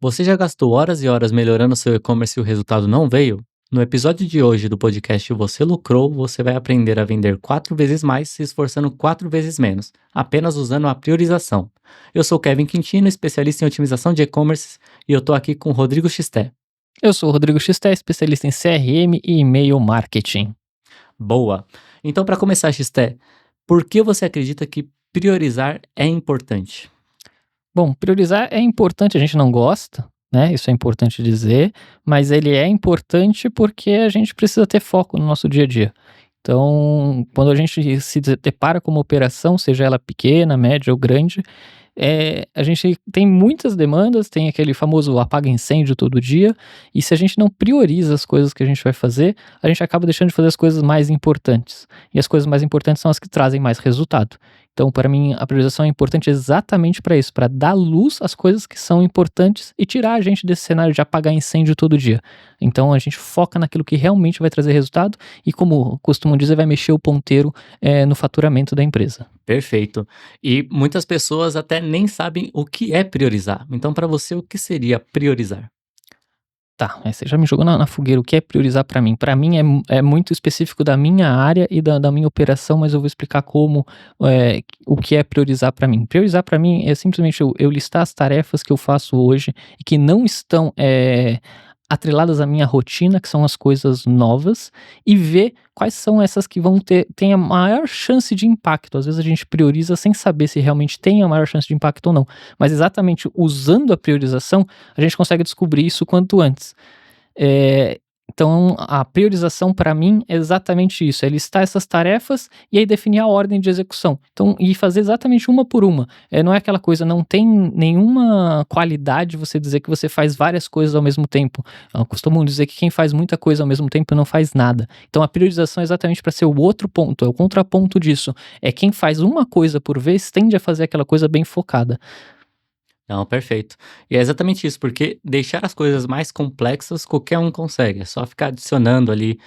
Você já gastou horas e horas melhorando seu e-commerce e o resultado não veio? No episódio de hoje do podcast Você Lucrou, você vai aprender a vender 4 vezes mais se esforçando 4 vezes menos, apenas usando a priorização. Eu sou Kevin Quintino, especialista em otimização de e-commerce, e eu tô aqui com o Rodrigo Xisté. Eu sou o Rodrigo Xisté, especialista em CRM e e-mail marketing. Boa! Então, para começar, Xisté, por que você acredita que priorizar é importante? Bom, priorizar é importante, a gente não gosta, né? Isso é importante dizer, mas ele é importante porque a gente precisa ter foco no nosso dia a dia. Então, quando a gente se depara com uma operação, seja ela pequena, média ou grande, a gente tem muitas demandas, tem aquele famoso apaga incêndio todo dia, e se a gente não prioriza as coisas que a gente vai fazer, a gente acaba deixando de fazer as coisas mais importantes. E as coisas mais importantes são as que trazem mais resultado. Então, para mim, a priorização é importante exatamente para isso, para dar luz às coisas que são importantes e tirar a gente desse cenário de apagar incêndio todo dia. Então, a gente foca naquilo que realmente vai trazer resultado e, como costumam dizer, vai mexer o ponteiro no faturamento da empresa. Perfeito. E muitas pessoas até nem sabem o que é priorizar. Então, para você, o que seria priorizar? Tá, você já me jogou na fogueira. O que é priorizar para mim? Para mim é muito específico da minha área e da minha operação, mas eu vou explicar o que é priorizar para mim. Priorizar para mim é simplesmente eu listar as tarefas que eu faço hoje e que não estão atreladas à minha rotina, que são as coisas novas, e ver quais são essas que têm a maior chance de impacto. Às vezes a gente prioriza sem saber se realmente tem a maior chance de impacto ou não, mas exatamente usando a priorização, a gente consegue descobrir isso quanto antes. Então, a priorização para mim é exatamente isso, é listar essas tarefas e aí definir a ordem de execução. Então, e fazer exatamente uma por uma. Não é aquela coisa, não tem nenhuma qualidade você dizer que você faz várias coisas ao mesmo tempo. Costumam dizer que quem faz muita coisa ao mesmo tempo não faz nada. Então, a priorização é exatamente para ser o outro ponto, é o contraponto disso. É quem faz uma coisa por vez tende a fazer aquela coisa bem focada. Não, perfeito. E é exatamente isso, porque deixar as coisas mais complexas qualquer um consegue. É só ficar adicionando ali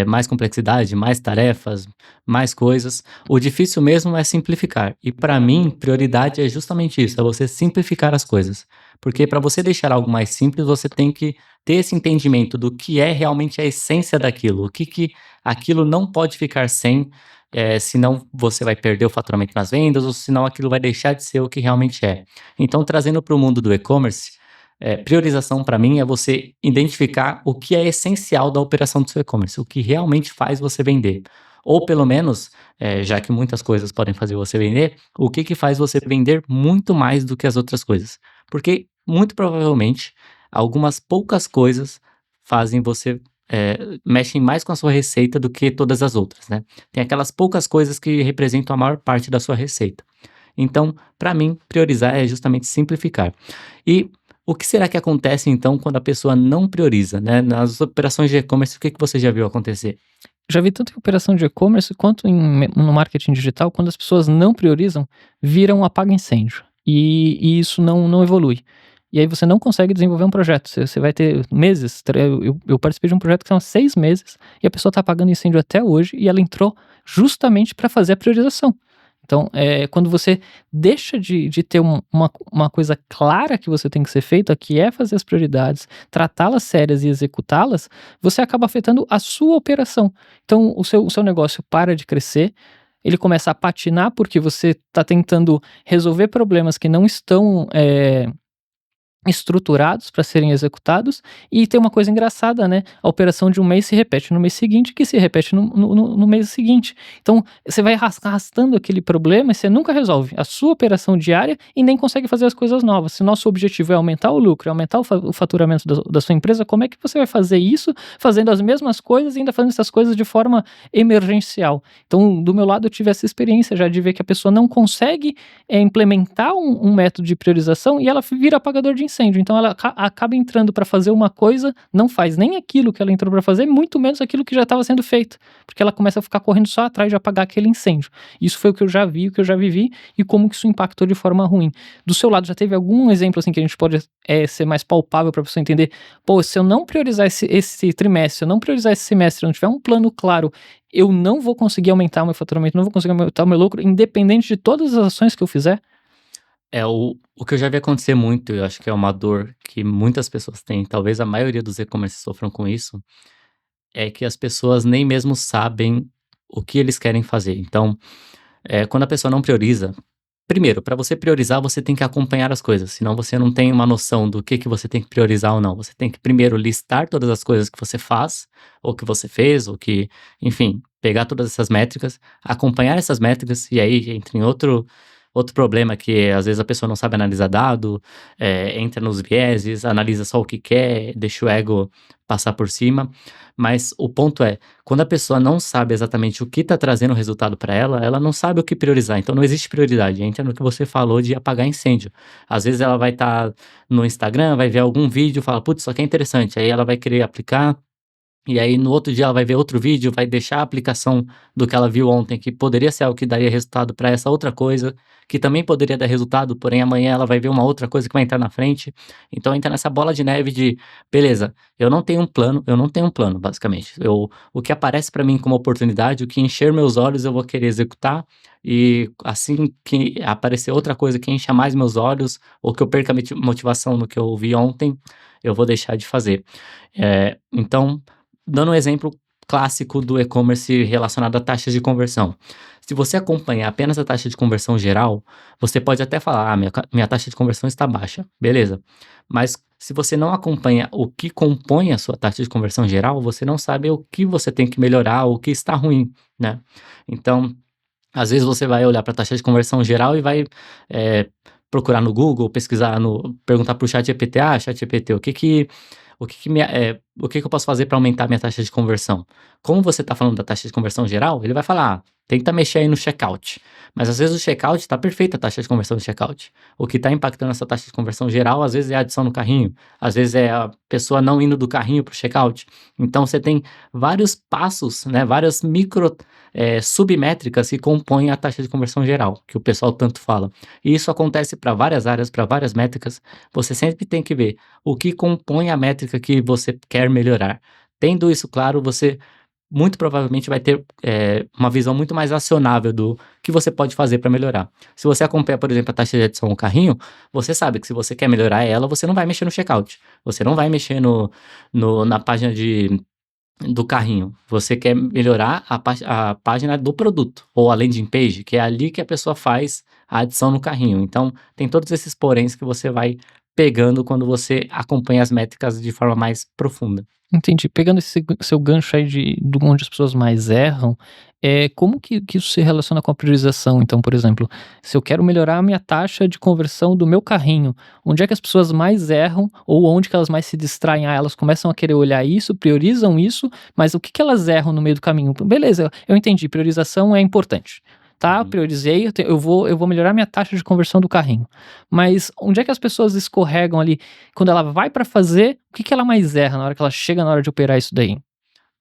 mais complexidade, mais tarefas, mais coisas. O difícil mesmo é simplificar. E para mim, prioridade é justamente isso, é você simplificar as coisas. Porque para você deixar algo mais simples, você tem que ter esse entendimento do que é realmente a essência daquilo, o que aquilo não pode ficar sem, senão você vai perder o faturamento nas vendas, ou senão aquilo vai deixar de ser o que realmente é. Então, trazendo para o mundo do e-commerce, priorização para mim é você identificar o que é essencial da operação do seu e-commerce, o que realmente faz você vender. Ou pelo menos, já que muitas coisas podem fazer você vender, o que faz você vender muito mais do que as outras coisas. Porque, muito provavelmente, algumas poucas coisas fazem você, mexem mais com a sua receita do que todas as outras, né? Tem aquelas poucas coisas que representam a maior parte da sua receita. Então, para mim, priorizar é justamente simplificar. E o que será que acontece então quando a pessoa não prioriza, né? Nas operações de e-commerce, o que você já viu acontecer? Já vi tanto em operação de e-commerce quanto no marketing digital, quando as pessoas não priorizam, viram um apaga-incêndio. E isso não evolui. E aí você não consegue desenvolver um projeto. Você vai ter meses. Eu participei de um projeto que são 6 meses e a pessoa está apagando incêndio até hoje e ela entrou justamente para fazer a priorização. Então, quando você deixa de ter uma coisa clara que você tem que ser feita, que é fazer as prioridades, tratá-las sérias e executá-las, você acaba afetando a sua operação. Então, o seu negócio para de crescer, ele começa a patinar porque você está tentando resolver problemas que não estão estruturados para serem executados, e tem uma coisa engraçada, né, a operação de um mês se repete no mês seguinte, que se repete no mês seguinte. Então, você vai arrastando aquele problema e você nunca resolve a sua operação diária e nem consegue fazer as coisas novas. Se o nosso objetivo é aumentar o lucro, aumentar o faturamento da sua empresa, como é que você vai fazer isso fazendo as mesmas coisas e ainda fazendo essas coisas de forma emergencial? Então, do meu lado, eu tive essa experiência já de ver que a pessoa não consegue implementar um método de priorização e ela vira apagador de incêndio. Então ela acaba entrando para fazer uma coisa, não faz nem aquilo que ela entrou para fazer, muito menos aquilo que já estava sendo feito, porque ela começa a ficar correndo só atrás de apagar aquele incêndio. Isso foi o que eu já vi, o que eu já vivi e como que isso impactou de forma ruim. Do seu lado, já teve algum exemplo assim que a gente pode ser mais palpável para você entender? Pô, se eu não priorizar esse trimestre, se eu não priorizar esse semestre, se eu não tiver um plano claro, eu não vou conseguir aumentar o meu faturamento, não vou conseguir aumentar o meu lucro, independente de todas as ações que eu fizer? O que eu já vi acontecer muito, eu acho que é uma dor que muitas pessoas têm, talvez a maioria dos e-commerce sofram com isso, é que as pessoas nem mesmo sabem o que eles querem fazer. Então, quando a pessoa não prioriza, primeiro, para você priorizar, você tem que acompanhar as coisas, senão você não tem uma noção do que você tem que priorizar ou não. Você tem que primeiro listar todas as coisas que você faz, ou que você fez, ou que, enfim, pegar todas essas métricas, acompanhar essas métricas, e aí entra em outro problema que às vezes a pessoa não sabe analisar dado, entra nos vieses, analisa só o que quer, deixa o ego passar por cima. Mas o ponto é, quando a pessoa não sabe exatamente o que está trazendo resultado para ela, ela não sabe o que priorizar, então não existe prioridade, entra no que você falou de apagar incêndio. Às vezes ela vai estar no Instagram, vai ver algum vídeo, fala: "Putz, isso aqui é interessante", aí ela vai querer aplicar, e aí no outro dia ela vai ver outro vídeo, vai deixar a aplicação do que ela viu ontem, que poderia ser algo que daria resultado para essa outra coisa, que também poderia dar resultado, porém amanhã ela vai ver uma outra coisa que vai entrar na frente. Então entra nessa bola de neve de, beleza, eu não tenho um plano, basicamente. O que aparece para mim como oportunidade, o que encher meus olhos, eu vou querer executar, e assim que aparecer outra coisa que encha mais meus olhos, ou que eu perca a motivação no que eu vi ontem, eu vou deixar de fazer. Então, dando um exemplo clássico do e-commerce relacionado a taxas de conversão. Se você acompanhar apenas a taxa de conversão geral, você pode até falar: "Ah, minha taxa de conversão está baixa", beleza. Mas se você não acompanha o que compõe a sua taxa de conversão geral, você não sabe o que você tem que melhorar, o que está ruim, né. Então, às vezes você vai olhar para a taxa de conversão geral e vai, eh, procurar no Google, pesquisar perguntar para o ChatGPT: "Ah, ChatGPT, o que que eu posso fazer para aumentar minha taxa de conversão?". Como você está falando da taxa de conversão geral, ele vai falar: "Ah, tenta mexer aí no checkout". Mas às vezes o checkout está perfeita a taxa de conversão do checkout. O que está impactando essa taxa de conversão geral, às vezes é a adição no carrinho, às vezes é a pessoa não indo do carrinho para o checkout. Então você tem vários passos, né, várias micro, submétricas que compõem a taxa de conversão geral, que o pessoal tanto fala. E isso acontece para várias áreas, para várias métricas. Você sempre tem que ver o que compõe a métrica que você quer melhorar. Tendo isso claro, você muito provavelmente vai ter, uma visão muito mais acionável do que você pode fazer para melhorar. Se você acompanha, por exemplo, a taxa de adição ao carrinho, você sabe que se você quer melhorar ela, você não vai mexer no checkout, você não vai mexer na página do carrinho, você quer melhorar a página do produto, ou a landing page, que é ali que a pessoa faz a adição no carrinho. Então, tem todos esses poréns que você vai pegando quando você acompanha as métricas de forma mais profunda. Entendi. Pegando esse seu gancho aí de onde as pessoas mais erram, como que isso se relaciona com a priorização? Então, por exemplo, se eu quero melhorar a minha taxa de conversão do meu carrinho, onde é que as pessoas mais erram ou onde que elas mais se distraem? Ah, elas começam a querer olhar isso, priorizam isso, mas o que que elas erram no meio do caminho? Beleza, eu entendi, priorização é importante. Tá, Uhum. priorizei, eu vou melhorar minha taxa de conversão do carrinho. Mas onde é que as pessoas escorregam ali quando ela vai pra fazer, o que que ela mais erra na hora que ela chega na hora de operar isso daí?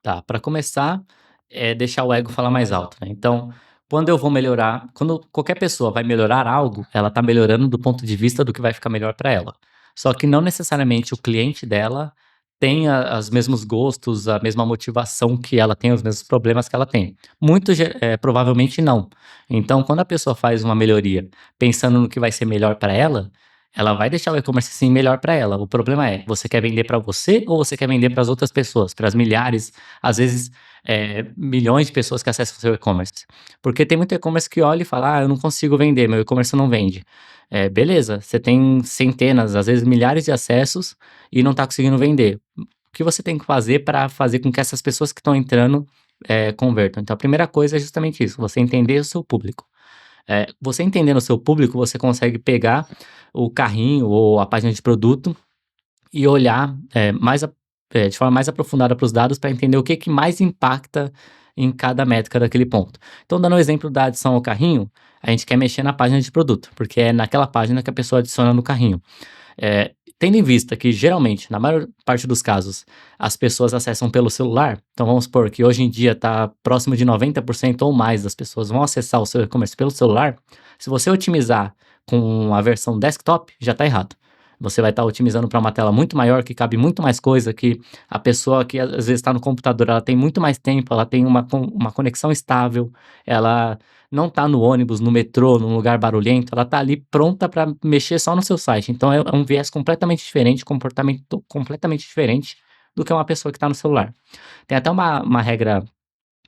Tá, para começar, é deixar o ego falar mais alto, né. Então, quando qualquer pessoa vai melhorar algo, ela tá melhorando do ponto de vista do que vai ficar melhor para ela. Só que não necessariamente o cliente dela tem os mesmos gostos, a mesma motivação que ela tem, os mesmos problemas que ela tem. Provavelmente não. Então, quando a pessoa faz uma melhoria pensando no que vai ser melhor para ela vai deixar o e-commerce, sim, melhor para ela. O problema é, você quer vender para você ou você quer vender para as outras pessoas, para as milhares, às vezes, milhões de pessoas que acessam o seu e-commerce? Porque tem muito e-commerce que olha e fala: "Ah, eu não consigo vender, meu e-commerce não vende". Beleza, você tem centenas, às vezes milhares de acessos e não está conseguindo vender. O que você tem que fazer para fazer com que essas pessoas que estão entrando, convertam? Então a primeira coisa é justamente isso, você entender o seu público. Você entendendo o seu público, você consegue pegar o carrinho ou a página de produto e olhar, de forma mais aprofundada para os dados para entender o que que mais impacta em cada métrica daquele ponto. Então, dando o exemplo da adição ao carrinho, a gente quer mexer na página de produto, porque é naquela página que a pessoa adiciona no carrinho. Tendo em vista que geralmente, na maior parte dos casos, as pessoas acessam pelo celular, então vamos supor que hoje em dia está próximo de 90% ou mais das pessoas vão acessar o seu e-commerce pelo celular, se você otimizar com a versão desktop, já está errado. Você vai estar otimizando para uma tela muito maior, que cabe muito mais coisa, que a pessoa que às vezes está no computador, ela tem muito mais tempo, ela tem uma conexão estável, ela não está no ônibus, no metrô, num lugar barulhento, ela está ali pronta para mexer só no seu site. Então é um viés completamente diferente, comportamento completamente diferente do que uma pessoa que está no celular. Tem até uma regra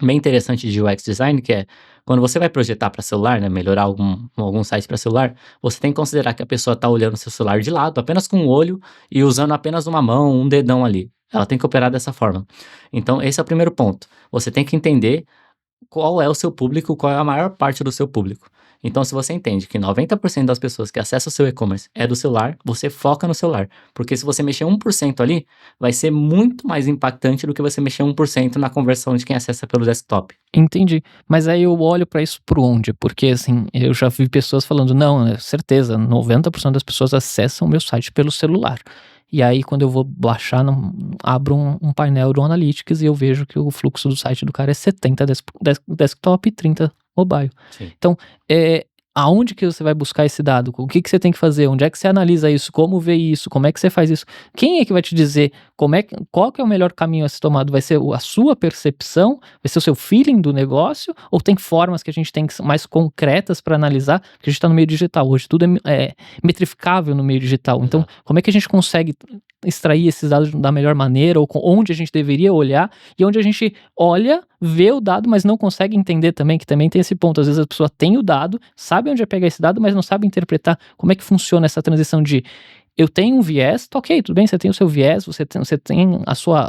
bem interessante de UX design, que é quando você vai projetar para celular, né, melhorar algum site para celular, você tem que considerar que a pessoa está olhando seu celular de lado, apenas com o olho e usando apenas uma mão, um dedão ali. Ela tem que operar dessa forma. Então, esse é o primeiro ponto. Você tem que entender qual é o seu público, qual é a maior parte do seu público. Então, se você entende que 90% das pessoas que acessam o seu e-commerce é do celular, você foca no celular. Porque se você mexer 1% ali, vai ser muito mais impactante do que você mexer 1% na conversão de quem acessa pelo desktop. Entendi. Mas aí eu olho pra isso por onde? Porque, assim, eu já vi pessoas falando, não, é certeza, 90% das pessoas acessam o meu site pelo celular. E aí, quando eu vou baixar, abro um painel do Analytics e eu vejo que o fluxo do site do cara é 70 desktop e 30 mobile. Sim. Então, aonde que você vai buscar esse dado? O que você tem que fazer? Onde é que você analisa isso? Como ver isso? Como é que você faz isso? Quem é que vai te dizer qual que é o melhor caminho a ser tomado? Vai ser a sua percepção? Vai ser o seu feeling do negócio? Ou tem formas que a gente tem que são mais concretas para analisar? Porque a gente está no meio digital hoje, tudo é metrificável no meio digital. Então, Exato. como é que a gente consegue extrair esses dados da melhor maneira? Ou onde a gente deveria olhar? E onde a gente olha, vê o dado, mas não consegue entender também, que também tem esse ponto. Às vezes a pessoa tem o dado, sabe onde é pegar esse dado, mas não sabe interpretar como é que funciona essa transição de eu tenho um viés, tá ok, tudo bem, você tem o seu viés, você tem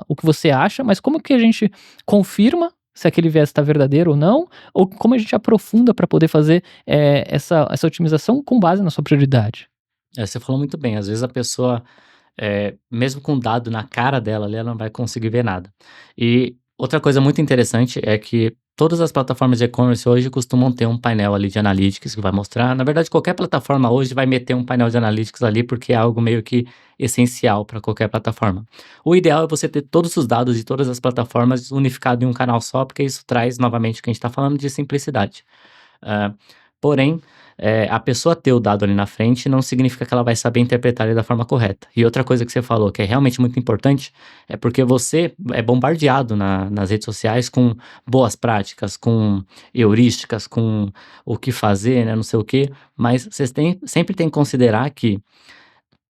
o que você acha, mas como que a gente confirma se aquele viés está verdadeiro ou não, ou como a gente aprofunda para poder fazer essa otimização com base na sua prioridade? Você falou muito bem, às vezes a pessoa, mesmo com dado na cara dela ali, ela não vai conseguir ver nada. E outra coisa muito interessante é que todas as plataformas de e-commerce hoje costumam ter um painel ali de analytics que vai mostrar. Na verdade, qualquer plataforma hoje vai meter um painel de analytics ali, porque é algo meio que essencial para qualquer plataforma. O ideal é você ter todos os dados de todas as plataformas unificado em um canal só, porque isso traz novamente o que a gente está falando de simplicidade. Ah, porém, a pessoa ter o dado ali na frente não significa que ela vai saber interpretar ele da forma correta. E outra coisa que você falou, que é realmente muito importante, é porque você é bombardeado nas redes sociais com boas práticas, com heurísticas, com o que fazer, né, não sei o quê, mas vocês sempre tem que considerar que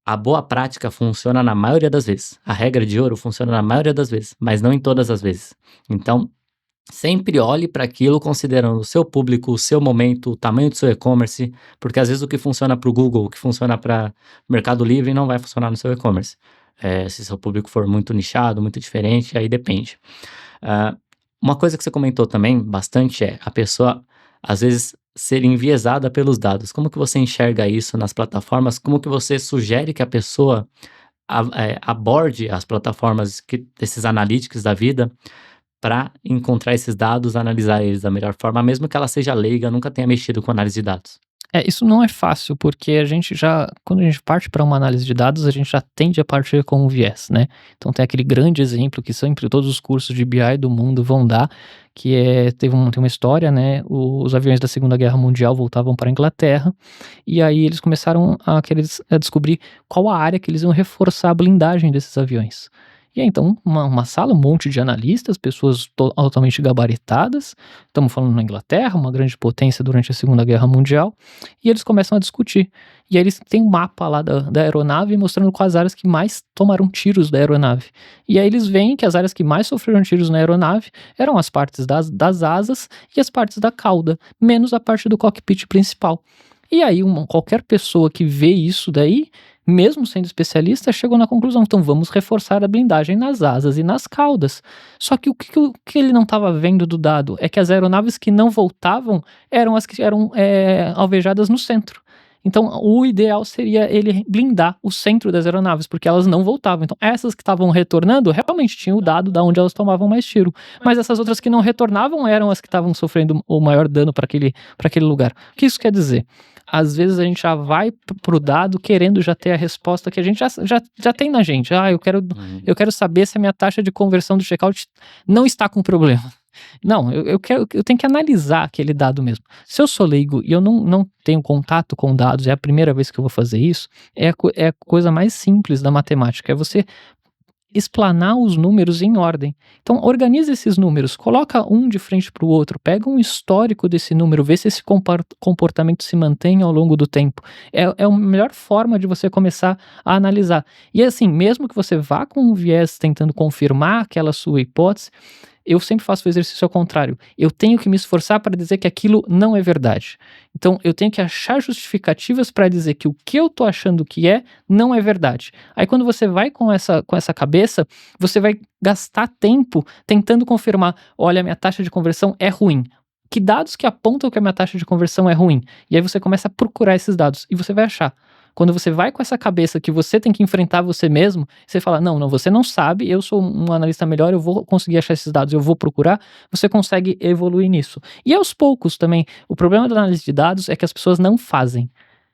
a boa prática funciona na maioria das vezes. A regra de ouro funciona na maioria das vezes, mas não em todas as vezes. Então, sempre olhe para aquilo considerando o seu público, o seu momento, o tamanho do seu e-commerce, porque às vezes o que funciona para o Google, o que funciona para Mercado Livre não vai funcionar no seu e-commerce. Se seu público for muito nichado, muito diferente, aí depende. Ah, uma coisa que você comentou também bastante é a pessoa, às vezes, ser enviesada pelos dados. Como que você enxerga isso nas plataformas? Como que você sugere que a pessoa aborde as plataformas, esses analytics da vida, para encontrar esses dados, analisar eles da melhor forma, mesmo que ela seja leiga, nunca tenha mexido com análise de dados. Isso não é fácil, porque quando a gente parte para uma análise de dados, a gente já tende a partir com um viés, né? Então tem aquele grande exemplo que sempre todos os cursos de BI do mundo vão dar, que tem uma história, né? Os aviões da Segunda Guerra Mundial voltavam para a Inglaterra, e aí eles começaram a descobrir qual a área que eles iam reforçar a blindagem desses aviões. E aí, então, uma sala, um monte de analistas, pessoas altamente gabaritadas, estamos falando na Inglaterra, uma grande potência durante a Segunda Guerra Mundial, e eles começam a discutir. E aí eles têm um mapa lá da aeronave mostrando quais áreas que mais tomaram tiros da aeronave. E aí eles veem que as áreas que mais sofreram tiros na aeronave eram as partes das asas e as partes da cauda, menos a parte do cockpit principal. E aí qualquer pessoa que vê isso daí, mesmo sendo especialista, chegou na conclusão, então vamos reforçar a blindagem nas asas e nas caudas. Só que o que ele não estava vendo do dado é que as aeronaves que não voltavam eram as que eram alvejadas no centro. Então o ideal seria ele blindar o centro das aeronaves, porque elas não voltavam. Então essas que estavam retornando realmente tinham o dado de onde elas tomavam mais tiro. Mas essas outras que não retornavam eram as que estavam sofrendo o maior dano para aquele lugar. O que isso quer dizer? Às vezes a gente já vai pro dado querendo já ter a resposta que a gente já tem na gente. Eu quero saber se a minha taxa de conversão do checkout não está com problema. Não, eu tenho que analisar aquele dado mesmo. Se eu sou leigo e eu não tenho contato com dados, é a primeira vez que eu vou fazer isso, é a coisa mais simples da matemática, é você explanar os números em ordem. Então, organiza esses números, coloca um de frente para o outro, pega um histórico desse número, vê se esse comportamento se mantém ao longo do tempo. É a melhor forma de você começar a analisar. E assim, mesmo que você vá com um viés tentando confirmar aquela sua hipótese, eu sempre faço o exercício ao contrário. Eu tenho que me esforçar para dizer que aquilo não é verdade. Então, eu tenho que achar justificativas para dizer que o que eu estou achando que é, não é verdade. Aí, quando você vai com essa cabeça, você vai gastar tempo tentando confirmar: olha, minha taxa de conversão é ruim. Que dados que apontam que a minha taxa de conversão é ruim? E aí você começa a procurar esses dados e você vai achar. Quando você vai com essa cabeça que você tem que enfrentar você mesmo, você fala: não, não, você não sabe, eu sou um analista melhor, eu vou conseguir achar esses dados, eu vou procurar, você consegue evoluir nisso. E aos poucos também, o problema da análise de dados é que as pessoas não fazem.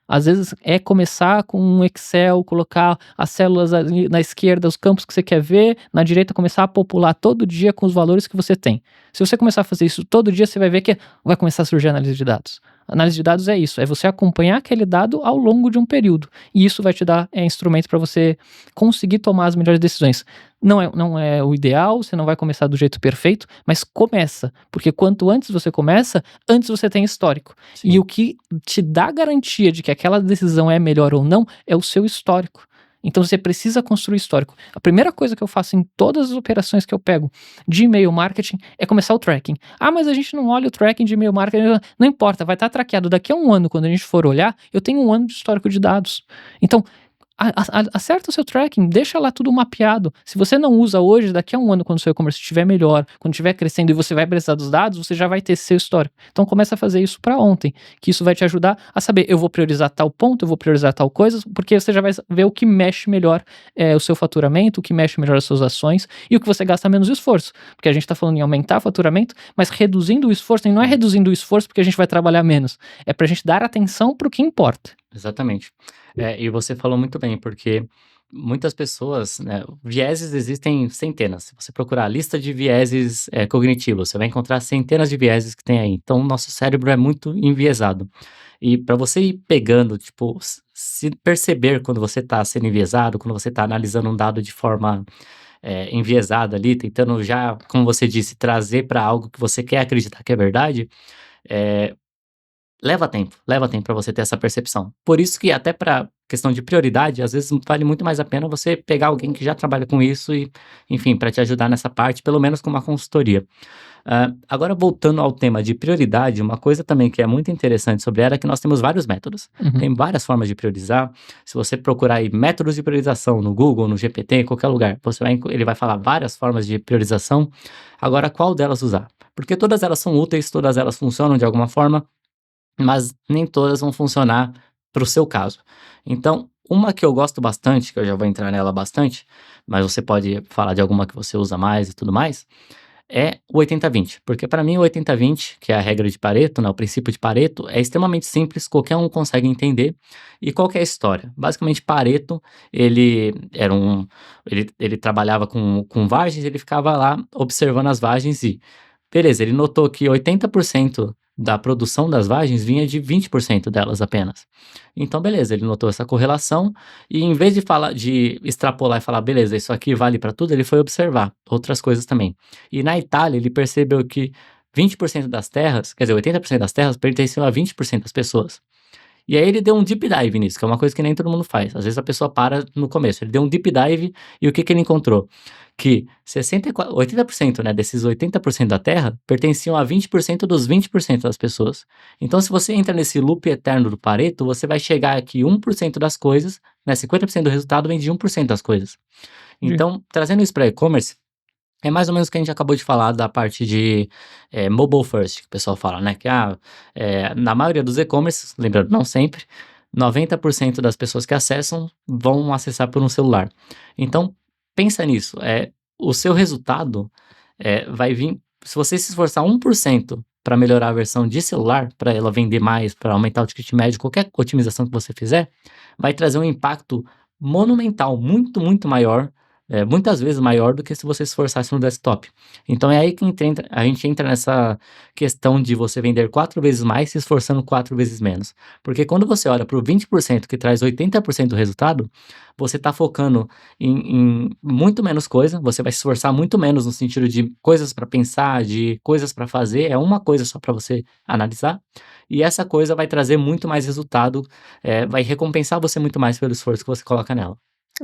Às vezes é começar com um Excel, colocar as células ali na esquerda, os campos que você quer ver, na direita começar a popular todo dia com os valores que você tem. Se você começar a fazer isso todo dia, você vai ver que vai começar a surgir análise de dados. Análise de dados é isso, é você acompanhar aquele dado ao longo de um período. E isso vai te dar instrumento para você conseguir tomar as melhores decisões. Não é o ideal, você não vai começar do jeito perfeito, mas começa. Porque quanto antes você começa, antes você tem histórico. E Sim. o que te dá garantia de que aquela decisão é melhor ou não é o seu histórico. Então você precisa construir histórico. A primeira coisa que eu faço em todas as operações que eu pego de e-mail marketing é começar o tracking. Ah, mas a gente não olha o tracking de e-mail marketing. Não importa, vai estar traqueado. Daqui a um ano, quando a gente for olhar, eu tenho um ano de histórico de dados. Então, acerta o seu tracking, deixa lá tudo mapeado. Se você não usa hoje, daqui a um ano, quando o seu e-commerce estiver melhor, quando estiver crescendo e você vai precisar dos dados, você já vai ter seu histórico. Então começa a fazer isso para ontem, que isso vai te ajudar a saber: eu vou priorizar tal ponto, eu vou priorizar tal coisa, porque você já vai ver o que mexe melhor o seu faturamento, o que mexe melhor as suas ações e o que você gasta menos esforço. Porque a gente está falando em aumentar o faturamento, mas reduzindo o esforço, e não é reduzindo o esforço porque a gente vai trabalhar menos, é para a gente dar atenção para o que importa. Exatamente. E você falou muito bem, porque muitas pessoas, né, vieses existem centenas. Se você procurar a lista de vieses cognitivos, você vai encontrar centenas de vieses que tem aí. Então, o nosso cérebro é muito enviesado. E para você ir pegando, tipo, se perceber quando você está sendo enviesado, quando você está analisando um dado de forma enviesada ali, tentando já, como você disse, trazer para algo que você quer acreditar que é verdade, eh, leva tempo para você ter essa percepção. Por isso que até para questão de prioridade, às vezes vale muito mais a pena você pegar alguém que já trabalha com isso e, enfim, para te ajudar nessa parte, pelo menos com uma consultoria. Agora voltando ao tema de prioridade, uma coisa também que é muito interessante sobre ela é que nós temos vários métodos. Uhum. Tem várias formas de priorizar. Se você procurar aí métodos de priorização no Google, no GPT, em qualquer lugar, ele vai falar várias formas de priorização. Agora, qual delas usar? Porque todas elas são úteis, todas elas funcionam de alguma forma, mas nem todas vão funcionar para o seu caso. Então, uma que eu gosto bastante, que eu já vou entrar nela bastante, mas você pode falar de alguma que você usa mais e tudo mais, é o 80-20. Porque para mim o 80-20, que é a regra de Pareto, né, o princípio de Pareto, é extremamente simples, qualquer um consegue entender. E qual que é a história? Basicamente, Pareto, ele trabalhava com vagens, ele ficava lá observando as vagens e beleza, ele notou que 80% da produção das vagens vinha de 20% delas apenas. Então, beleza, ele notou essa correlação e em vez de extrapolar e falar, beleza, isso aqui vale para tudo, ele foi observar outras coisas também. E na Itália, ele percebeu que 20% das terras, quer dizer, 80% das terras pertenciam a 20% das pessoas. E aí ele deu um deep dive nisso, que é uma coisa que nem todo mundo faz. Às vezes a pessoa para no começo. Ele deu um deep dive e o que que ele encontrou? Que 80%, né, desses 80% da Terra pertenciam a 20% dos 20% das pessoas. Então, se você entra nesse loop eterno do Pareto, você vai chegar aqui 1% das coisas, né, 50% do resultado vem de 1% das coisas. Entendi. Então, trazendo isso para e-commerce, é mais ou menos o que a gente acabou de falar da parte de mobile first, que o pessoal fala, né? Que na maioria dos e-commerces, lembrando, não sempre, 90% das pessoas que acessam vão acessar por um celular. Então, pensa nisso. O seu resultado vai vir. Se você se esforçar 1% para melhorar a versão de celular, para ela vender mais, para aumentar o ticket médio, qualquer otimização que você fizer, vai trazer um impacto monumental, muito, muito maior muitas vezes maior do que se você se esforçasse no desktop. Então é aí que a gente entra nessa questão de você vender 4 vezes mais se esforçando 4 vezes menos. Porque quando você olha para o 20% que traz 80% do resultado, você está focando em muito menos coisa, você vai se esforçar muito menos no sentido de coisas para pensar, de coisas para fazer, é uma coisa só para você analisar, e essa coisa vai trazer muito mais resultado, vai recompensar você muito mais pelo esforço que você coloca nela.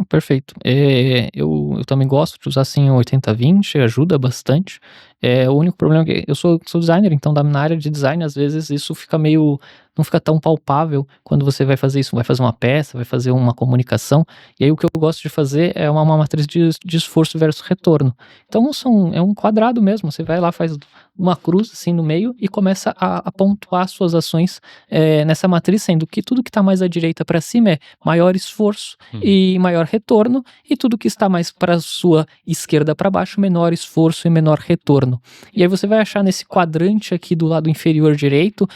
Perfeito. Eu também gosto de usar, assim, o 80/20, ajuda bastante. O único problema é que eu sou designer, então na área de design, às vezes, isso fica meio não fica tão palpável quando você vai fazer isso, vai fazer uma peça, vai fazer uma comunicação, e aí o que eu gosto de fazer é uma matriz de esforço versus retorno. Então é um quadrado mesmo, você vai lá, faz uma cruz, assim, no meio e começa a pontuar suas ações, nessa matriz, sendo que tudo que está mais à direita para cima é maior esforço Uhum. e maior retorno, e tudo que está mais para sua esquerda para baixo, menor esforço e menor retorno. E aí você vai achar nesse quadrante aqui do lado inferior direito,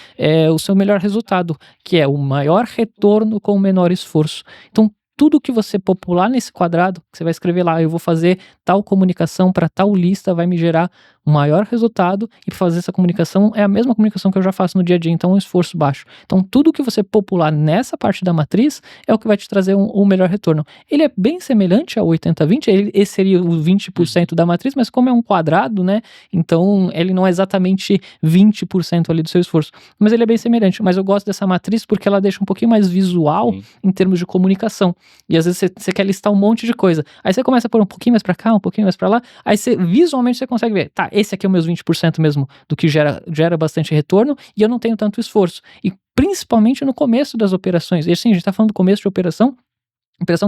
o seu melhor resultado, que é o maior retorno com o menor esforço. Então, tudo que você popular nesse quadrado, você vai escrever lá, eu vou fazer tal comunicação para tal lista, vai me gerar um maior resultado, e para fazer essa comunicação é a mesma comunicação que eu já faço no dia a dia, então é um esforço baixo. Então, tudo que você popular nessa parte da matriz é o que vai te trazer um melhor retorno. Ele é bem semelhante ao 80/20, esse seria o Uhum. 20% da matriz, mas como é um quadrado, né, então ele não é exatamente 20% ali do seu esforço, mas ele é bem semelhante. Mas eu gosto dessa matriz porque ela deixa um pouquinho mais visual Sim. em termos de comunicação. E às vezes você quer listar um monte de coisa. Aí você começa a pôr um pouquinho mais pra cá, um pouquinho mais pra lá. Aí você visualmente você consegue ver, tá, esse aqui é o meus 20% mesmo do que gera bastante retorno e eu não tenho tanto esforço. E principalmente no começo das operações. E assim, a gente tá falando do começo de operação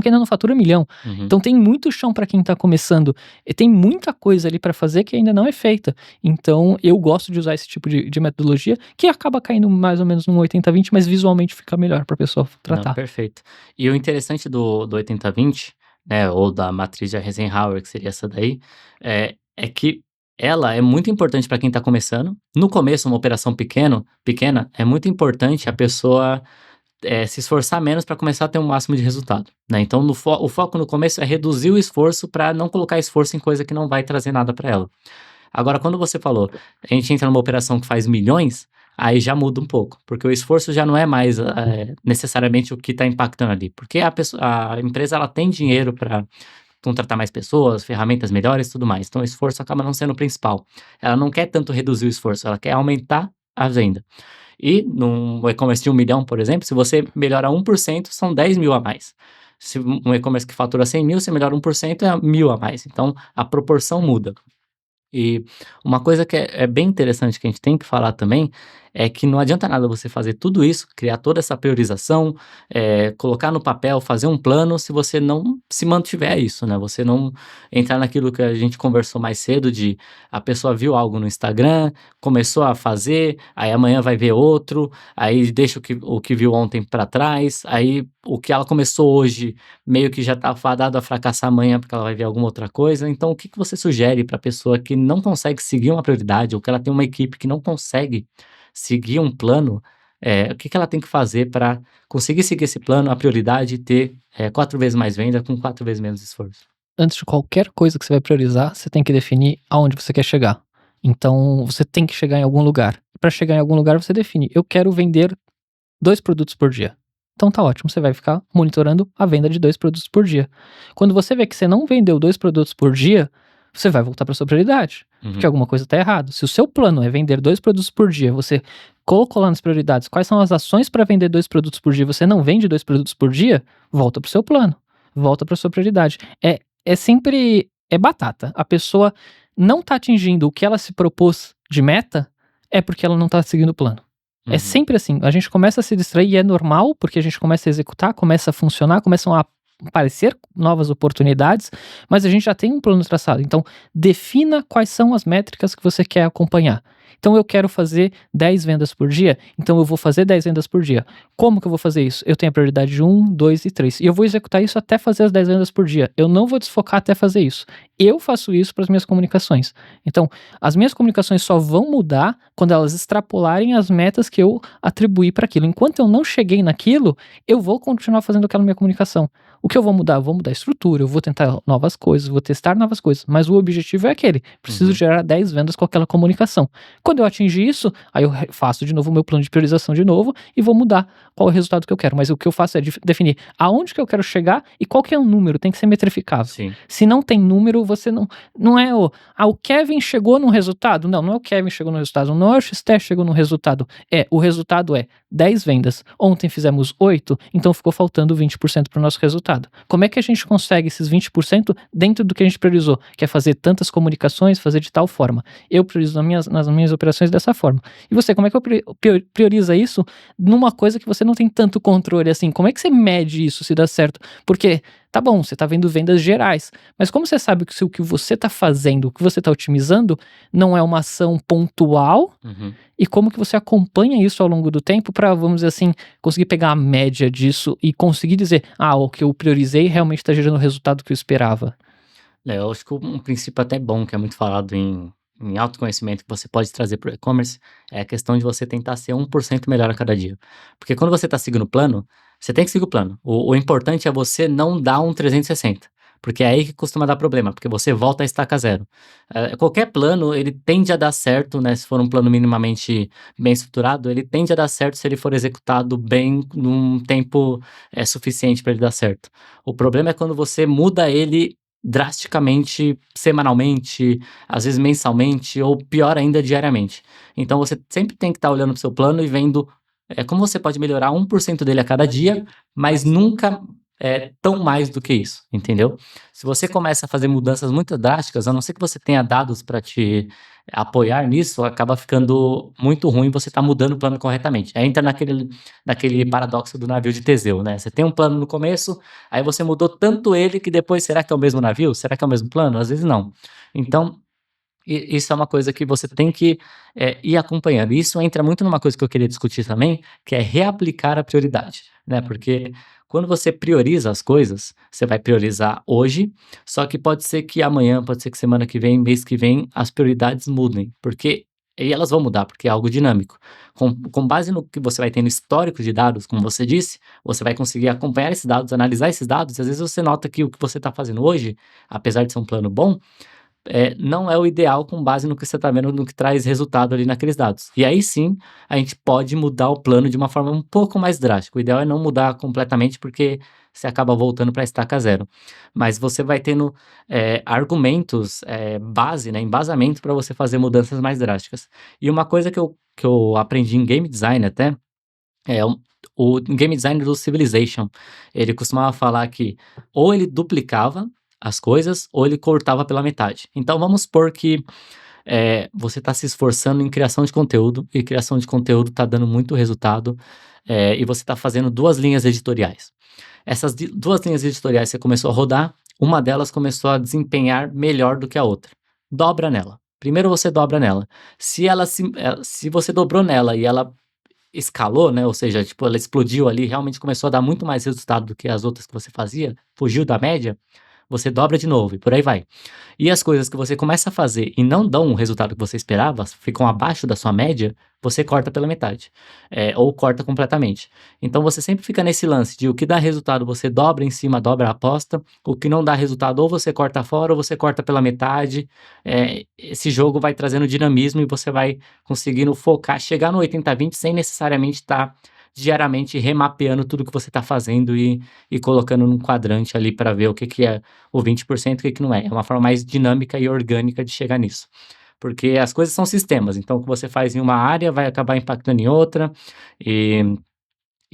que ainda não fatura 1 milhão. Uhum. Então tem muito chão para quem está começando. E tem muita coisa ali para fazer que ainda não é feita. Então eu gosto de usar esse tipo de metodologia que acaba caindo mais ou menos num 80/20, mas visualmente fica melhor para a pessoa Não, tratar. perfeito. E o interessante do 80/20, né, ou da matriz de Eisenhower, que seria essa daí, é que ela é muito importante para quem está começando. No começo, uma operação pequena, é muito importante a pessoa, se esforçar menos para começar a ter um máximo de resultado, né. Então o foco no começo é reduzir o esforço para não colocar esforço em coisa que não vai trazer nada para ela. Agora, quando você falou, a gente entra numa operação que faz milhões, aí já muda um pouco, porque o esforço já não é mais, necessariamente o que está impactando ali, porque a empresa ela tem dinheiro para contratar mais pessoas, ferramentas melhores e tudo mais, então o esforço acaba não sendo o principal. Ela não quer tanto reduzir o esforço, ela quer aumentar a venda. E num e-commerce de 1 milhão, por exemplo, se você melhora 1%, são 10 mil a mais. Se um e-commerce que fatura 100 mil, você melhora 1%, é 1.000 a mais, então a proporção muda. E uma coisa que é bem interessante que a gente tem que falar também, é que não adianta nada você fazer tudo isso, criar toda essa priorização, colocar no papel, fazer um plano, se você não se mantiver isso, né, você não entrar naquilo que a gente conversou mais cedo de a pessoa viu algo no Instagram, começou a fazer, aí amanhã vai ver outro, aí deixa o que viu ontem para trás, aí o que ela começou hoje meio que já tá fadado a fracassar amanhã, porque ela vai ver alguma outra coisa. Então, o que que você sugere para a pessoa que não consegue seguir uma prioridade, ou que ela tem uma equipe que não consegue seguir um plano, o que que ela tem que fazer para conseguir seguir esse plano, a prioridade e ter, 4 vezes mais venda com 4 vezes menos esforço? Antes de qualquer coisa que você vai priorizar, você tem que definir aonde você quer chegar. Então, você tem que chegar em algum lugar. Para chegar em algum lugar, você define: eu quero vender 2 produtos por dia. Então tá ótimo, você vai ficar monitorando a venda de 2 produtos por dia. Quando você vê que você não vendeu 2 produtos por dia, você vai voltar para sua prioridade, porque Uhum. alguma coisa está errado. Se o seu plano é vender 2 produtos por dia, você colocou lá nas prioridades quais são as ações para vender 2 produtos por dia, você não vende 2 produtos por dia, volta para o seu plano, volta para sua prioridade. É sempre batata. A pessoa não está atingindo o que ela se propôs de meta, é porque ela não está seguindo o plano. É Uhum. sempre assim, a gente começa a se distrair e é normal, porque a gente começa a executar, começa a funcionar, começam a aparecer novas oportunidades, mas a gente já tem um plano traçado. Então, defina quais são as métricas que você quer acompanhar. Então eu quero fazer 10 vendas por dia, então eu vou fazer 10 vendas por dia. Como que eu vou fazer isso? Eu tenho a prioridade de 1, 2 e 3. E eu vou executar isso até fazer as 10 vendas por dia. Eu não vou desfocar até fazer isso. Eu faço isso para as minhas comunicações. Então, as minhas comunicações só vão mudar quando elas extrapolarem as metas que eu atribuí para aquilo. Enquanto eu não cheguei naquilo, eu vou continuar fazendo aquela minha comunicação. O que eu vou mudar? Eu vou mudar a estrutura, eu vou tentar novas coisas, vou testar novas coisas, mas o objetivo é aquele. Preciso Uhum. gerar 10 vendas com aquela comunicação. Quando eu atingir isso, aí eu faço de novo o meu plano de priorização de novo e vou mudar qual é o resultado que eu quero. Mas o que eu faço é definir aonde que eu quero chegar e qual que é o número, tem que ser metrificável. Sim. Se não tem número, você não é o Kevin chegou no resultado. Não é o Kevin chegou no resultado, não é o Xté chegou no resultado. O resultado é 10 vendas. Ontem fizemos 8, então ficou faltando 20% para o nosso resultado. Como é que a gente consegue esses 20% dentro do que a gente priorizou? Que é fazer tantas comunicações, fazer de tal forma. Eu priorizo nas minhas operações dessa forma. E você, como é que prioriza isso numa coisa que você não tem tanto controle assim? Como é que você mede isso, se dá certo? Porque, tá bom, você tá vendo vendas gerais, mas como você sabe que se o que você tá fazendo, o que você tá otimizando, não é uma ação pontual? Uhum. E como que você acompanha isso ao longo do tempo para, vamos dizer assim, conseguir pegar a média disso e conseguir dizer, o que eu priorizei realmente está gerando o resultado que eu esperava? Eu acho que um princípio até bom, que é muito falado em autoconhecimento, que você pode trazer para o e-commerce, é a questão de você tentar ser 1% melhor a cada dia. Porque quando você está seguindo o plano, você tem que seguir o plano. O importante é você não dar um 360, porque é aí que costuma dar problema, porque você volta a estaca zero. Qualquer plano, ele tende a dar certo, né? Se for um plano minimamente bem estruturado, ele tende a dar certo se ele for executado bem num tempo suficiente para ele dar certo. O problema é quando você muda ele drasticamente, semanalmente, às vezes mensalmente, ou pior ainda, diariamente. Então você sempre tem que estar olhando para o seu plano e vendo como você pode melhorar 1% dele a cada dia, mas nunca tão mais do que isso, entendeu? Se você começa a fazer mudanças muito drásticas, a não ser que você tenha dados para te apoiar nisso, acaba ficando muito ruim você estar mudando o plano corretamente. Aí entra naquele paradoxo do navio de Teseu, né? Você tem um plano no começo, aí você mudou tanto ele que depois, será que é o mesmo navio? Será que é o mesmo plano? Às vezes não. Então, isso é uma coisa que você tem que ir acompanhando. Isso entra muito numa coisa que eu queria discutir também, que é reaplicar a prioridade, né? Porque quando você prioriza as coisas, você vai priorizar hoje, só que pode ser que amanhã, pode ser que semana que vem, mês que vem, as prioridades mudem, porque e elas vão mudar, porque é algo dinâmico. Com base no que você vai ter no histórico de dados, como você disse, você vai conseguir acompanhar esses dados, analisar esses dados, e às vezes você nota que o que você está fazendo hoje, apesar de ser um plano bom, não é o ideal com base no que você está vendo, no que traz resultado ali naqueles dados. E aí sim, a gente pode mudar o plano de uma forma um pouco mais drástica. O ideal é não mudar completamente, porque você acaba voltando para a estaca zero. Mas você vai tendo argumentos, base, né, embasamento para você fazer mudanças mais drásticas. E uma coisa que eu aprendi em game design até, é o game designer do Civilization, ele costumava falar que ou ele duplicava as coisas ou ele cortava pela metade. Então vamos supor que você está se esforçando em criação de conteúdo e criação de conteúdo está dando muito resultado, e você está fazendo 2 linhas editoriais. Essas 2 linhas editoriais você começou a rodar, uma delas começou a desempenhar melhor do que a outra. Dobra nela. Primeiro você dobra nela. Se você dobrou nela e ela escalou, né, ou seja, tipo, ela explodiu ali, realmente começou a dar muito mais resultado do que as outras que você fazia, fugiu da média, você dobra de novo e por aí vai. E as coisas que você começa a fazer e não dão o resultado que você esperava, ficam abaixo da sua média, você corta pela metade, ou corta completamente. Então você sempre fica nesse lance de o que dá resultado você dobra em cima, dobra a aposta, o que não dá resultado ou você corta fora ou você corta pela metade. Esse jogo vai trazendo dinamismo e você vai conseguindo focar, chegar no 80-20 sem necessariamente estar diariamente remapeando tudo que você está fazendo e colocando num quadrante ali para ver o que que é o 20% e o que que não é. É uma forma mais dinâmica e orgânica de chegar nisso. Porque as coisas são sistemas, então o que você faz em uma área vai acabar impactando em outra, e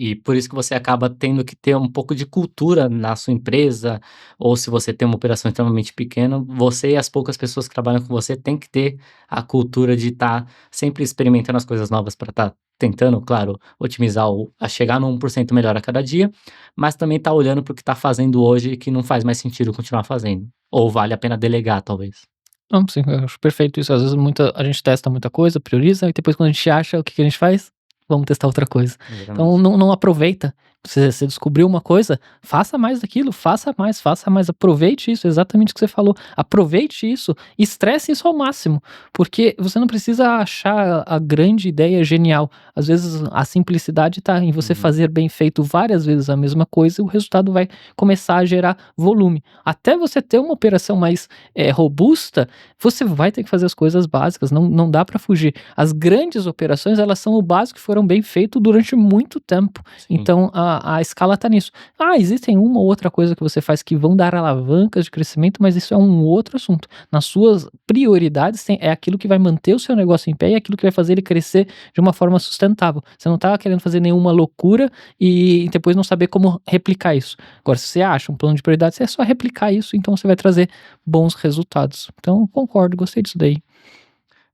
e por isso que você acaba tendo que ter um pouco de cultura na sua empresa, ou se você tem uma operação extremamente pequena, você e as poucas pessoas que trabalham com você têm que ter a cultura de estar sempre experimentando as coisas novas para estar tentando, claro, otimizar a chegar no 1% melhor a cada dia, mas também estar olhando para o que está fazendo hoje e que não faz mais sentido continuar fazendo. Ou vale a pena delegar, talvez. Não, sim, eu acho perfeito isso. Às vezes a gente testa muita coisa, prioriza, e depois quando a gente acha, o que que a gente faz? Vamos testar outra coisa. Então Exatamente. não aproveita. Você descobriu uma coisa, faça mais daquilo, faça mais, aproveite isso, exatamente o que você falou. Aproveite isso, estresse isso ao máximo, porque você não precisa achar a grande ideia genial. Às vezes a simplicidade está em você Uhum. fazer bem feito várias vezes a mesma coisa e o resultado vai começar a gerar volume. Até você ter uma operação mais, robusta, você vai ter que fazer as coisas básicas, não dá para fugir. As grandes operações, elas são o básico que foram bem feito durante muito tempo, Sim. então a escala tá nisso. Ah, existem uma ou outra coisa que você faz que vão dar alavancas de crescimento, mas isso é um outro assunto. Nas suas prioridades é aquilo que vai manter o seu negócio em pé e aquilo que vai fazer ele crescer de uma forma sustentável. Você não tá querendo fazer nenhuma loucura e depois não saber como replicar isso. Agora, se você acha um plano de prioridades, é só replicar isso, então você vai trazer bons resultados. Então, concordo, gostei disso daí.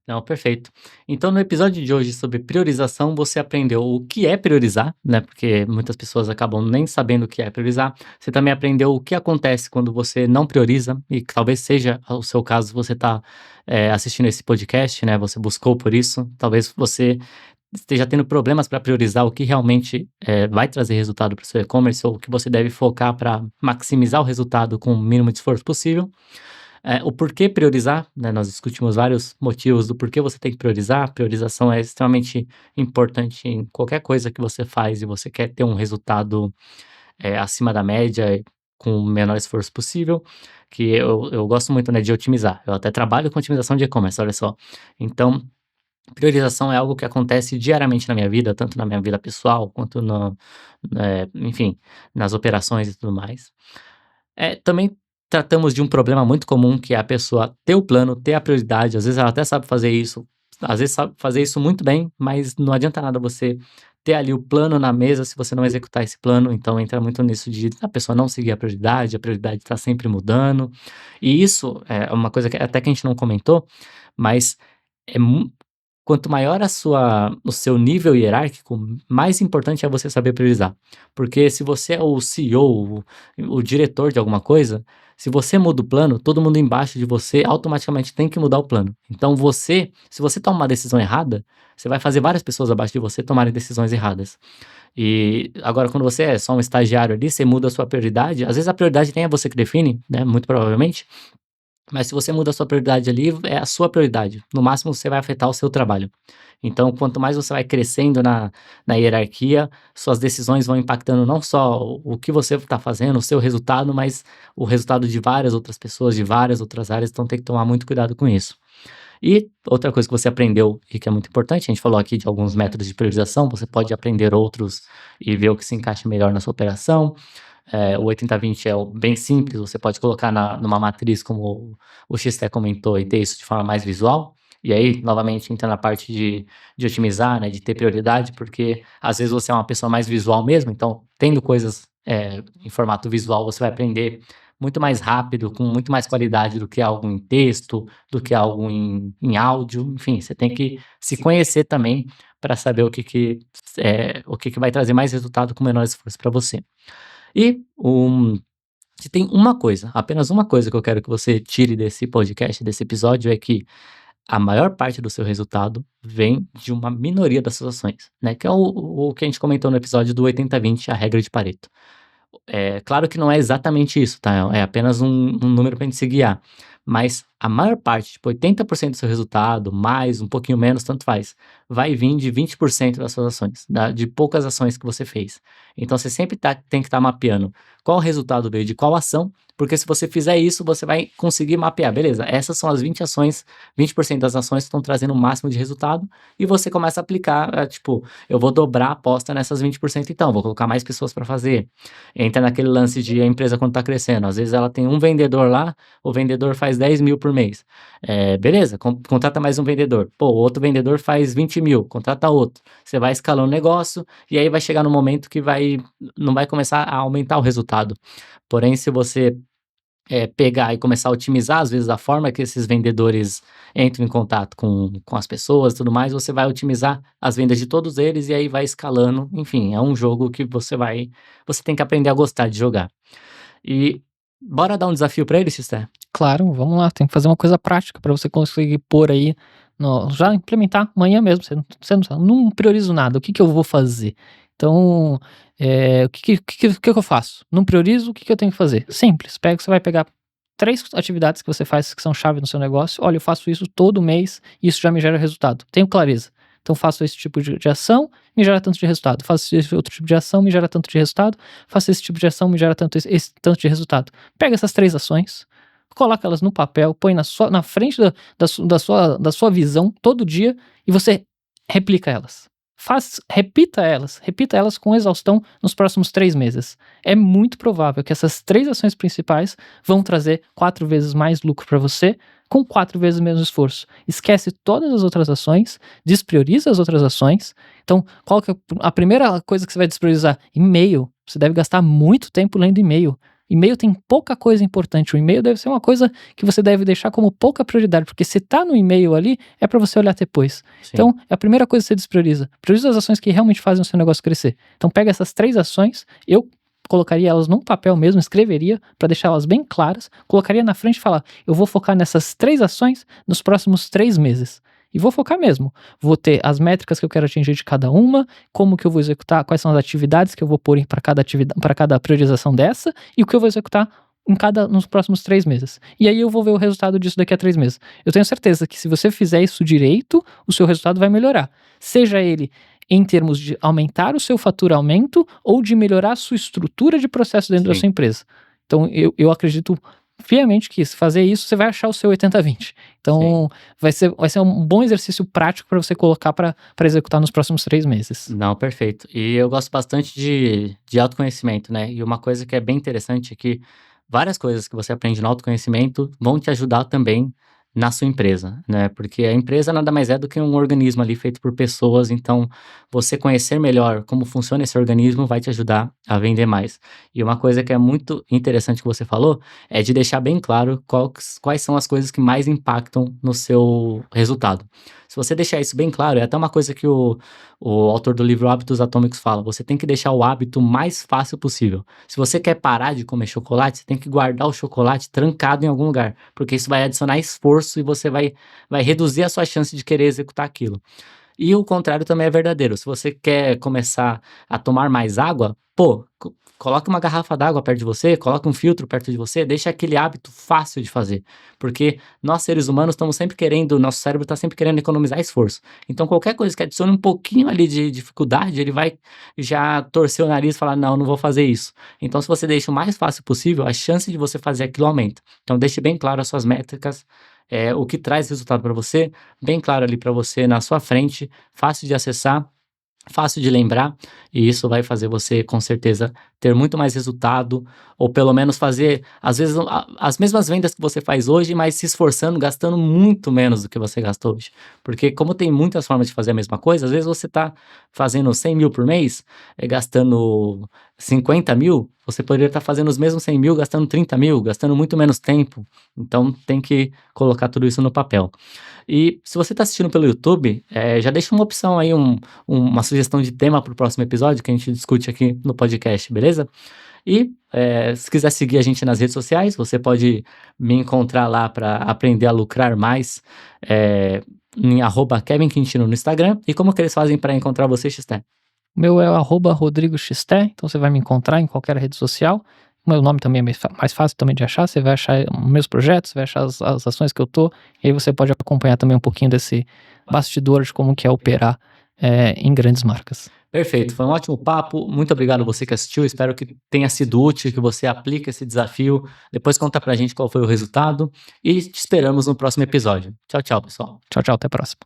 Não, perfeito. Então, no episódio de hoje sobre priorização, você aprendeu o que é priorizar, né? Porque muitas pessoas acabam nem sabendo o que é priorizar. Você também aprendeu o que acontece quando você não prioriza, e que talvez seja o seu caso, você está assistindo esse podcast, né? Você buscou por isso. Talvez você esteja tendo problemas para priorizar o que realmente vai trazer resultado para o seu e-commerce, ou o que você deve focar para maximizar o resultado com o mínimo de esforço possível. O porquê priorizar, né, nós discutimos vários motivos do porquê você tem que priorizar. Priorização é extremamente importante em qualquer coisa que você faz e você quer ter um resultado, acima da média, com o menor esforço possível, que eu gosto muito, né, de otimizar. Eu até trabalho com otimização de e-commerce, olha só. Então, priorização é algo que acontece diariamente na minha vida, tanto na minha vida pessoal quanto enfim, nas operações e tudo mais. Também tratamos de um problema muito comum, que é a pessoa ter o plano, ter a prioridade, às vezes ela até sabe fazer isso, às vezes sabe fazer isso muito bem, mas não adianta nada você ter ali o plano na mesa se você não executar esse plano, então entra muito nisso de a pessoa não seguir a prioridade está sempre mudando, e isso é uma coisa que até que a gente não comentou, mas é mu quanto maior o seu nível hierárquico, mais importante é você saber priorizar. Porque se você é o CEO, o diretor de alguma coisa, se você muda o plano, todo mundo embaixo de você automaticamente tem que mudar o plano. Então se você toma uma decisão errada, você vai fazer várias pessoas abaixo de você tomarem decisões erradas. E agora quando você é só um estagiário ali, você muda a sua prioridade, às vezes a prioridade nem é você que define, né, muito provavelmente, mas se você muda a sua prioridade ali, é a sua prioridade. No máximo, você vai afetar o seu trabalho. Então, quanto mais você vai crescendo na hierarquia, suas decisões vão impactando não só o que você está fazendo, o seu resultado, mas o resultado de várias outras pessoas, de várias outras áreas. Então, tem que tomar muito cuidado com isso. E outra coisa que você aprendeu e que é muito importante, a gente falou aqui de alguns métodos de priorização, você pode aprender outros e ver o que se encaixa melhor na sua operação. O 80/20 é o bem simples, você pode colocar numa matriz como o XT comentou e ter isso de forma mais visual. E aí, novamente, entra na parte de otimizar, né, de ter prioridade, porque às vezes você é uma pessoa mais visual mesmo, então tendo coisas em formato visual, você vai aprender muito mais rápido, com muito mais qualidade do que algo em texto, do que algo em áudio. Enfim, você tem que se conhecer também para saber o que que vai trazer mais resultado com menor esforço para você. E se tem uma coisa, apenas uma coisa que eu quero que você tire desse podcast, desse episódio, é que a maior parte do seu resultado vem de uma minoria das suas ações, né? Que é o que a gente comentou no episódio do 80/20, a regra de Pareto. É claro que não é exatamente isso, tá? É apenas um número para a gente se guiar. Mas a maior parte, tipo 80% do seu resultado, mais, um pouquinho menos, tanto faz, vai vir de 20% das suas ações, de poucas ações que você fez. Então você sempre tem que estar mapeando qual resultado veio de qual ação, porque se você fizer isso, você vai conseguir mapear, beleza, essas são as 20 ações, 20% das ações que estão trazendo o máximo de resultado, e você começa a aplicar, tipo, eu vou dobrar a aposta nessas 20% então, vou colocar mais pessoas para fazer. Entra naquele lance de a empresa quando está crescendo, às vezes ela tem um vendedor lá, o vendedor faz 10.000 por mês. Beleza, contrata mais um vendedor. Pô, o outro vendedor faz 20.000, contrata outro. Você vai escalando o negócio e aí vai chegar no momento que não vai começar a aumentar o resultado. Porém, se você pegar e começar a otimizar, às vezes, a forma que esses vendedores entram em contato com as pessoas e tudo mais, você vai otimizar as vendas de todos eles e aí vai escalando. Enfim, é um jogo que você tem que aprender a gostar de jogar. E bora dar um desafio para eles, Sister? Claro, vamos lá, tem que fazer uma coisa prática para você conseguir pôr aí já implementar amanhã mesmo, você não priorizo nada, o que que eu vou fazer? Então, o que que eu faço? Não priorizo, o que que eu tenho que fazer? Simples, você vai pegar 3 atividades que você faz que são chave no seu negócio, "Olha, eu faço isso todo mês e isso já me gera resultado, tenho clareza. Então faço esse tipo de ação, me gera tanto de resultado, faço esse outro tipo de ação, me gera tanto de resultado, faço esse tipo de ação, me gera esse tanto de resultado". Pega essas 3 ações, coloca elas no papel, põe na frente da sua visão todo dia e você replica elas. Repita elas com exaustão nos próximos 3 meses. É muito provável que essas 3 ações principais vão trazer 4 vezes mais lucro para você, com 4 vezes menos esforço. Esquece todas as outras ações, desprioriza as outras ações. Então, qual que é a primeira coisa que você vai despriorizar? E-mail. Você deve gastar muito tempo lendo e-mail. E-mail tem pouca coisa importante. O e-mail deve ser uma coisa que você deve deixar como pouca prioridade, porque se tá no e-mail ali, é para você olhar depois. Sim. Então, é a primeira coisa que você desprioriza. Prioriza as ações que realmente fazem o seu negócio crescer. Então, pega essas 3 ações, eu colocaria elas num papel mesmo, escreveria para deixar elas bem claras, colocaria na frente e falar: eu vou focar nessas 3 ações nos próximos 3 meses. E vou focar mesmo. Vou ter as métricas que eu quero atingir de cada uma, como que eu vou executar, quais são as atividades que eu vou pôr para cada atividade, para cada priorização dessa, e o que eu vou executar nos próximos 3 meses. E aí eu vou ver o resultado disso daqui a 3 meses. Eu tenho certeza que se você fizer isso direito, o seu resultado vai melhorar. Seja ele em termos de aumentar o seu faturamento ou de melhorar a sua estrutura de processo dentro da Sim. sua empresa. Então eu acredito fielmente que se fazer isso, você vai achar o seu 80/20. Sim. Então vai ser um bom exercício prático para você colocar para executar nos próximos 3 meses. Não, perfeito. E eu gosto bastante de autoconhecimento, né? E uma coisa que é bem interessante é que várias coisas que você aprende no autoconhecimento vão te ajudar também na sua empresa, né? Porque a empresa nada mais é do que um organismo ali feito por pessoas, então você conhecer melhor como funciona esse organismo vai te ajudar a vender mais. E uma coisa que é muito interessante que você falou é de deixar bem claro quais são as coisas que mais impactam no seu resultado. Se você deixar isso bem claro, é até uma coisa que o autor do livro Hábitos Atômicos fala, você tem que deixar o hábito mais fácil possível. Se você quer parar de comer chocolate, você tem que guardar o chocolate trancado em algum lugar, porque isso vai adicionar esforço e você vai reduzir a sua chance de querer executar aquilo. E o contrário também é verdadeiro. Se você quer começar a tomar mais água, pô, coloca uma garrafa d'água perto de você, coloca um filtro perto de você, deixa aquele hábito fácil de fazer. Porque nós seres humanos estamos sempre querendo, nosso cérebro está sempre querendo economizar esforço. Então qualquer coisa que adicione um pouquinho ali de dificuldade, ele vai já torcer o nariz e falar: não, não vou fazer isso. Então se você deixa o mais fácil possível, a chance de você fazer aquilo aumenta. Então deixe bem claro as suas métricas, o que traz resultado para você, bem claro ali para você na sua frente, fácil de acessar, fácil de lembrar, e isso vai fazer você com certeza ter muito mais resultado, ou pelo menos fazer, às vezes, as mesmas vendas que você faz hoje, mas se esforçando, gastando muito menos do que você gasta hoje. Porque como tem muitas formas de fazer a mesma coisa, às vezes você está fazendo 100 mil por mês, gastando 50 mil, você poderia estar fazendo os mesmos 100 mil, gastando 30 mil, gastando muito menos tempo. Então tem que colocar tudo isso no papel. E se você está assistindo pelo YouTube, já deixa uma opção aí, uma sugestão de tema para o próximo episódio que a gente discute aqui no podcast, beleza? E se quiser seguir a gente nas redes sociais, você pode me encontrar lá para aprender a lucrar mais, em @KevinQuintino no Instagram. E como que eles fazem para encontrar você, Xté? O meu é o @RodrigoXté, então você vai me encontrar em qualquer rede social. O meu nome também é mais fácil também de achar, você vai achar meus projetos, vai achar as ações que eu tô, e aí você pode acompanhar também um pouquinho desse bastidor de como que é operar em grandes marcas. Perfeito, foi um ótimo papo. Muito obrigado você que assistiu. Espero que tenha sido útil, que você aplique esse desafio. Depois conta pra gente qual foi o resultado e te esperamos no próximo episódio. Tchau, tchau, pessoal. Tchau, tchau, até a próxima.